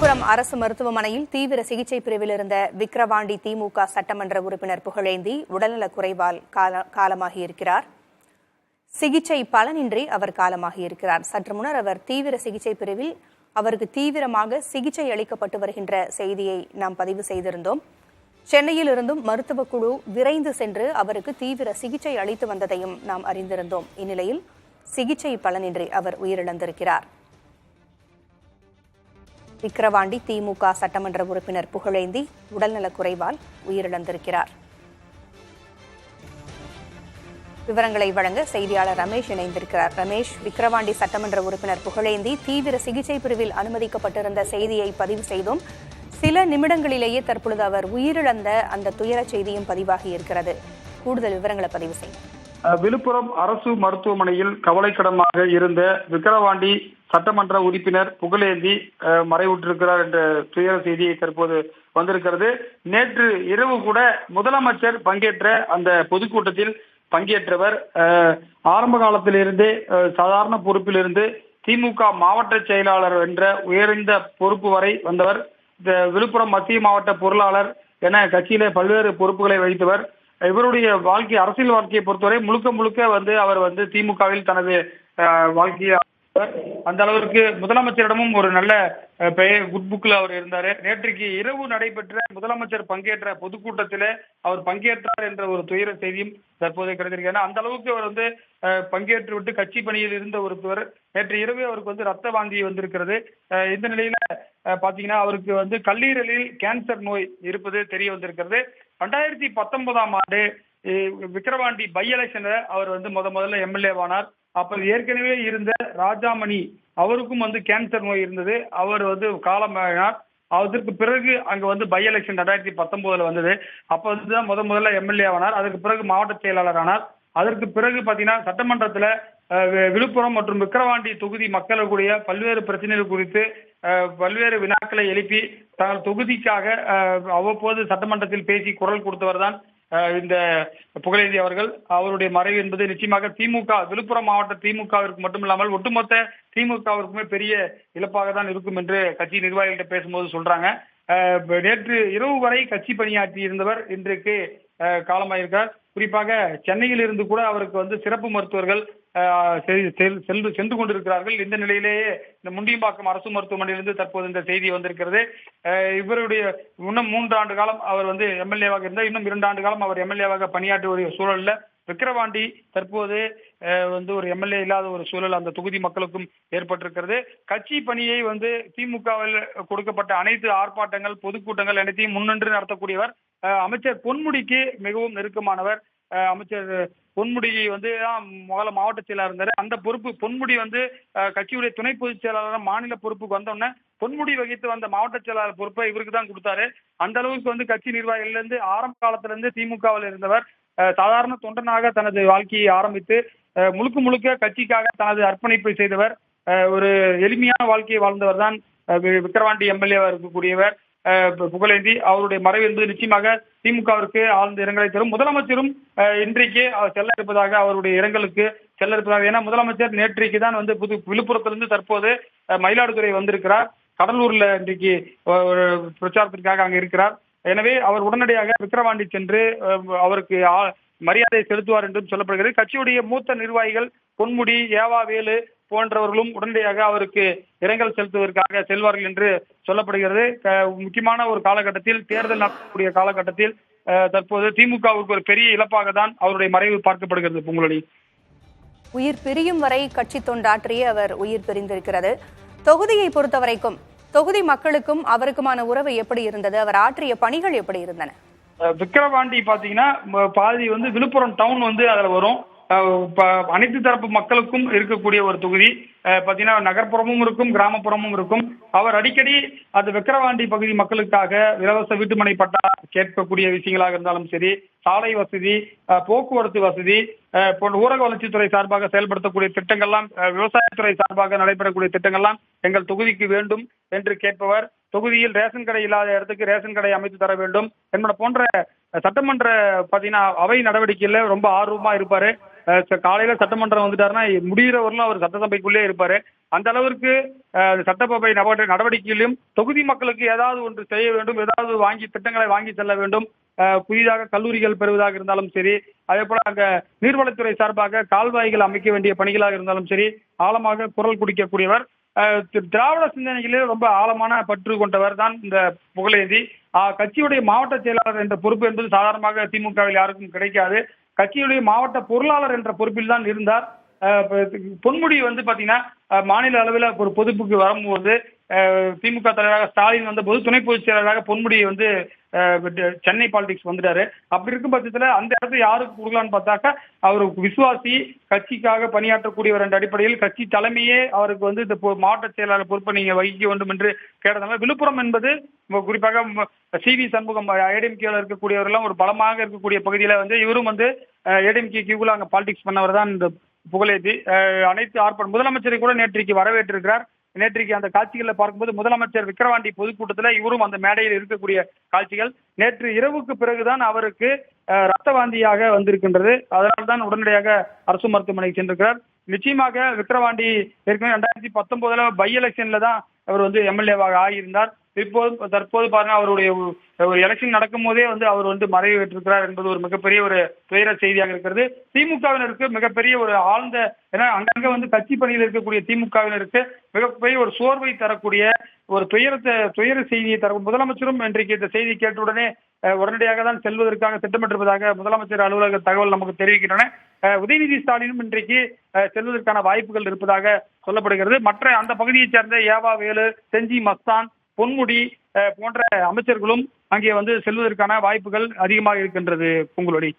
விழுப்புரம் அரசு மருத்துவமனையில் தீவிர சிகிச்சை பிரிவில் இருந்த விக்கிரவாண்டி திமுக சட்டமன்ற உறுப்பினர் புகழேந்தி உடல்நலக் குறைவால் காலமாகியிருக்கிறார். சிகிச்சை பலனின்றி அவர் காலமாகியிருக்கிறார். சற்று முன்னர் அவர் தீவிர சிகிச்சை பிரிவில் அவருக்கு தீவிரமாக சிகிச்சை அளிக்கப்பட்டு வருகின்ற செய்தியை நாம் பதிவு செய்திருந்தோம். சென்னையில் இருந்தும் மருத்துவக் குழு விரைந்து சென்று அவருக்கு தீவிர சிகிச்சை அளித்து வந்ததையும் நாம் அறிந்திருந்தோம். இந்நிலையில் சிகிச்சை பலனின்றி அவர் உயிரிழந்திருக்கிறார். விக்கிரவாண்டி திமுக சட்டமன்ற உறுப்பினர் புகழேந்தி உடல்நலக் குறைவால் உயிரிழந்திருக்கிறார். விவரங்களை வழங்க செய்தியாளர் ரமேஷ் இணைந்திருக்கிறார். ரமேஷ், விக்கிரவாண்டி சட்டமன்ற உறுப்பினர் புகழேந்தி தீவிர சிகிச்சை பிரிவில் அனுமதிக்கப்பட்டிருந்த செய்தியை பதிவு செய்தோம். சில நிமிடங்களிலேயே தற்பொழுது அவர் உயிரிழந்த அந்த துயர செய்தியும் பதிவாகி இருக்கிறது. கூடுதல் விவரங்களை பதிவு செய்யும். விழுப்புரம் அரசு மருத்துவமனையில் கவலைக்கிடமாக இருந்த விக்கிரவாண்டி சட்டமன்ற உறுப்பினர் புகழேந்தி மறைவுற்றிருக்கிறார் என்ற துயர செய்தி தற்போது வந்திருக்கிறது. நேற்று இரவு கூட முதலமைச்சர் பங்கேற்ற அந்த பொதுக்கூட்டத்தில் பங்கேற்றவர் ஆரம்ப காலத்திலிருந்தே சாதாரண பொறுப்பிலிருந்து திமுக மாவட்ட செயலாளர் என்ற உயர்ந்த பொறுப்பு வரை வந்தவர். விழுப்புரம் மத்திய மாவட்ட பொருளாளர் என கட்சியிலே பல்வேறு பொறுப்புகளை வகித்தவர். இவருடைய வாழ்க்கை, அரசியல் வாழ்க்கையை பொறுத்தவரை முழுக்க அவர் திமுகவில் தனது வாழ்க்கையை அந்த அளவிற்கு முதலமைச்சரிடமும் ஒரு நல்ல பெயர் குட் புக்ல அவர் இருந்தாரு. நேற்றைக்கு இரவு நடைபெற்ற முதலமைச்சர் பங்கேற்ற பொதுக்கூட்டத்திலே அவர் பங்கேற்றார் என்ற ஒரு துயர செய்தியும் தற்போது கிடைத்திருக்கிறது. அந்த அளவுக்கு அவர் பங்கேற்று விட்டு கட்சி பணியில் இருந்த ஒருவர் நேற்று இரவு அவருக்கு ரத்த வாந்தி வந்திருக்கிறது. இந்த நிலையில பாத்தீங்கன்னா அவருக்கு கல்லீரலில் கேன்சர் நோய் இருப்பது தெரிய வந்திருக்கிறது. 2019ஆம் ஆண்டு விக்கிரவாண்டி பை எலெக்ஷன்ல அவர் முதல்ல எம்எல்ஏவானார். அப்ப ஏற்கனவே இருந்த ராஜாமணி அவருக்கும் கேன்சர் நோய் இருந்தது. அவர் காலமானார். அதற்கு பிறகு அங்க பை எலெக்ஷன் 2019 வந்தது. அப்ப தான் முதல்ல எம்எல்ஏ ஆனார். அதற்கு பிறகு மாவட்ட செயலாளர் ஆனார். அதற்கு பிறகு பாத்தீங்கன்னா சட்டமன்றத்துல விழுப்புரம் மற்றும் விக்கிரவாண்டி தொகுதி மக்களுடைய பல்வேறு பிரச்சனைகள் குறித்து பல்வேறு வினாக்களை எழுப்பி தங்கள் தொகுதிக்காக அவ்வப்போது சட்டமன்றத்தில் பேசி குரல் கொடுத்தவர் தான் இந்த புகழேந்தி அவர்கள். அவருடைய மறைவு என்பது நிச்சயமாக திமுக விழுப்புரம் மாவட்ட திமுகவிற்கு மட்டுமில்லாமல் ஒட்டுமொத்த திமுகவிற்குமே பெரிய இழப்பாக தான் இருக்கும் என்று கட்சி நிர்வாகிகள்கிட்ட பேசும்போது சொல்றாங்க. நேற்று இரவு வரை கட்சி பணியாற்றி இருந்தவர் இன்றைக்கு காலமாயிருக்கார். குறிப்பாக சென்னையில் இருந்து கூட அவருக்கு சிறப்பு மருத்துவர்கள் சென்று கொண்டிருக்கிறார்கள். இந்த நிலையிலேயே இந்த முண்டியம்பாக்கம் அரசு மருத்துவமனையிலிருந்து தற்போது இந்த செய்தி வந்திருக்கிறது. இவருடைய இன்னும் 3 ஆண்டு காலம் அவர் எம்எல்ஏவாக இருந்தார். இன்னும் 2 ஆண்டு காலம் அவர் எம்எல்ஏவாக பணியாற்றிய சூழல்ல விக்கிரவாண்டி தற்போது ஒரு எம்எல்ஏ இல்லாத ஒரு சூழல் அந்த தொகுதி மக்களுக்கும் ஏற்பட்டிருக்கிறது. கட்சி பணியை திமுகவில் கொடுக்கப்பட்ட அனைத்து ஆர்ப்பாட்டங்கள், பொதுக்கூட்டங்கள் அனைத்தையும் முன்னின்று நடத்தக்கூடியவர். அமைச்சர் பொன்முடிக்கு மிகவும் நெருக்கமானவர். அமைச்சர் பொன்முடி முதல்ல மாவட்ட செயலாளர் இருந்தாரு. அந்த பொறுப்பு பொன்முடி கட்சியுடைய துணை பொதுச் செயலாளர் மாநில பொறுப்புக்கு வந்தோடனே பொன்முடி வகித்து வந்த மாவட்ட செயலாளர் பொறுப்பை இவருக்கு தான் கொடுத்தாரு. அந்த அளவுக்கு கட்சி நிர்வாகிகள் இருந்து ஆரம்ப காலத்துல இருந்து திமுகவில் இருந்தவர். சாதாரண தொண்டனாக தனது வாழ்க்கையை ஆரம்பித்து முழுக்க கட்சிக்காக தனது அர்ப்பணிப்பை செய்தவர். ஒரு எளிமையான வாழ்க்கையை வாழ்ந்தவர் தான் விக்கிரவாண்டி எம்எல்ஏவா இருக்கக்கூடியவர் புகழேந்தி. அவருடைய மறைவு என்பது நிச்சயமாக திமுகவிற்கு ஆழ்ந்த இரங்கலை தரும். முதலமைச்சரும் இன்றைக்கு செல்ல இருப்பதாக, அவருடைய இரங்கலுக்கு செல்ல இருப்பதாக. ஏன்னா முதலமைச்சர் நேற்றைக்கு தான் விழுப்புரத்திலிருந்து தற்போது மயிலாடுதுறை வந்திருக்கிறார். கடலூர்ல இன்றைக்கு பிரச்சாரத்திற்காக அங்க இருக்கிறார். எனவே அவர் உடனடியாக விக்கிரவாண்டி சென்று அவருக்கு மரியாதை செலுத்துவார் என்றும் சொல்லப்படுகிறது. கட்சியுடைய மூத்த நிர்வாகிகள் பொன்முடி, ஏவாவேலு போன்றவர்களும் உடனடியாக அவருக்கு இரங்கல் செலுத்துவதற்காக செல்வார்கள் என்று சொல்லப்படுகிறது. முக்கியமான ஒரு காலகட்டத்தில், தேர்தல் நடத்தக்கூடிய காலகட்டத்தில் தற்போது திமுகவுக்கு ஒரு பெரிய இழப்பாக தான் அவருடைய மறைவு பார்க்கப்படுகிறது. பொங்கலொலி, உயிர் பிரியும் வரை கட்சி தொண்டாற்றிய அவர் உயிர் பிரிந்திருக்கிறது. தொகுதியை பொறுத்தவரைக்கும் தொகுதி மக்களுக்கும் அவருக்குமான உறவு எப்படி இருந்தது? அவர் ஆற்றிய பணிகள் எப்படி இருந்தன? விக்கிரவாண்டி பாத்தீங்கன்னா பாதி விழுப்புரம் டவுன் அதுல வரும். அனைத்து தரப்பு மக்களுக்கும் இருக்கக்கூடிய ஒரு தொகுதி. பாத்தீங்கன்னா நகர்ப்புறமும் இருக்கும், கிராமப்புறமும் இருக்கும். அவர் அடிக்கடி அந்த விக்கிரவாண்டி பகுதி மக்களுக்காக இலவச வீட்டுமனை பட்டா கேட்கக்கூடிய விஷயங்களாக இருந்தாலும் சரி, சாலை வசதி, போக்குவரத்து வசதி, ஊரக வளர்ச்சித்துறை சார்பாக செயல்படுத்தக்கூடிய திட்டங்கள்லாம், விவசாயத்துறை சார்பாக நடைபெறக்கூடிய திட்டங்கள்லாம் எங்கள் தொகுதிக்கு வேண்டும் என்று கேட்பவர். தொகுதியில் ரேஷன் கடை இல்லாத இடத்துக்கு ரேஷன் கடை அமைத்து தர வேண்டும் என்பன போன்ற சட்டமன்ற பாத்தீங்கன்னா அவை நடவடிக்கையில ரொம்ப ஆர்வமா இருப்பாரு. காலையில சட்டமன்றம் வந்துட்டாருன்னா முடிகிறவர்களும் அவர் சட்டசபைக்குள்ளே இருப்பாரு. அந்த அளவிற்கு சட்டசபை நடவடிக்கையிலும் தொகுதி மக்களுக்கு ஏதாவது ஒன்று செய்ய வேண்டும், ஏதாவது திட்டங்களை வாங்கி செல்ல வேண்டும். புதிதாக கல்லூரிகள் பெறுவதாக இருந்தாலும் சரி, அதே போல அங்க நீர்வளத்துறை சார்பாக கால்வாய்கள் அமைக்க வேண்டிய பணிகளாக இருந்தாலும் சரி, ஆழமாக குரல் குடிக்கக்கூடியவர். திராவிட சிந்தனைகளே ரொம்ப ஆழமான பற்று கொண்டவர் தான் இந்த புகழேந்தி. கட்சியுடைய மாவட்ட செயலாளர் என்ற பொறுப்பு என்பது சாதாரணமாக திமுகவில் யாருக்கும் கிடைக்காது. கட்சியுடைய மாவட்ட பொருளாளர் என்ற பொறுப்பில் தான் இருந்தார். பொன்முடி பாத்தீங்கன்னா மாநில அளவில் ஒரு பொதுப்புக்கு வரும்போது திமுக தலைவராக ஸ்டாலின் வந்தபோது துணை பொதுச் செயலராக பொன்முடி சென்னை பாலிடிக்ஸ் வந்துட்டாரு. அப்படி இருக்கும் பட்சத்துல அந்த இடத்துல யாருக்கு கொடுக்கலான்னு பார்த்தாக்கா அவர் விசுவாசி, கட்சிக்காக பணியாற்றக்கூடியவர் என்ற அடிப்படையில் கட்சி தலைமையே அவருக்கு இந்த மாவட்ட செயலாளர் பொறுப்பை நீங்க வகிக்க வேண்டும் என்று கேட்டதால விழுப்புரம் என்பது குறிப்பாக CV சண்முகம் ஏடிஎம்கேல இருக்கக்கூடியவர்கள் ஒரு பலமாக இருக்கக்கூடிய பகுதியில இவரும் ஏடிஎம்கேக்குள்ள அங்க பாலிடிக்ஸ் பண்ணவர் தான் இந்த புகழேந்தி. அனைத்து முதலமைச்சரை கூட நேற்றைக்கு வரவேற்றிருக்கிறார். நேற்றைக்கு அந்த காட்சிகளில் பார்க்கும்போது முதலமைச்சர் விக்கிரவாண்டி பொதுக்கூட்டத்தில் இவரும் அந்த மேடையில் இருக்கக்கூடிய காட்சிகள். நேற்று இரவுக்கு பிறகுதான் அவருக்கு ரத்த வாந்தியாக வந்திருக்கின்றது. அதனால்தான் உடனடியாக அரசு மருத்துவமனைக்கு சென்றிருக்கிறார். நிச்சயமாக விக்கிரவாண்டி ஏற்கனவே 2019 பை எலெக்ஷன்ல தான் அவர் MLA-வாக ஆகியிருந்தார். தற்போது பாருங்க அவருடைய ஒரு எலெக்ஷன் நடக்கும் போதே அவர் மறைவு பெற்றிருக்கிறார் என்பது ஒரு மிகப்பெரிய ஒரு துயர செய்தியாக இருக்கிறது. திமுகவினருக்கு மிகப்பெரிய ஒரு ஆழ்ந்த, ஏன்னா அங்கங்க கட்சி பணியில் இருக்கக்கூடிய திமுகவினருக்கு மிகப்பெரிய ஒரு சோர்வை தரக்கூடிய ஒரு துயர செய்தியை தரும். முதலமைச்சரும் இன்றைக்கு இந்த செய்தி கேட்டவுடனே உடனடியாக தான் செல்வதற்காக திட்டமிட்டிருப்பதாக முதலமைச்சர் அலுவலக தகவல் நமக்கு தெரிவிக்கின்றன. உதயநிதி ஸ்டாலினும் இன்றைக்கு செல்வதற்கான வாய்ப்புகள் இருப்பதாக சொல்லப்படுகிறது. மற்ற அந்த பகுதியைச் சேர்ந்த ஏவா வேலு, செஞ்சி மஸ்தான், பொன்முடி போன்ற அமைச்சர்களும் அங்கே செல்வதற்கான வாய்ப்புகள் அதிகமாக இருக்கின்றது. பூங்குழலி.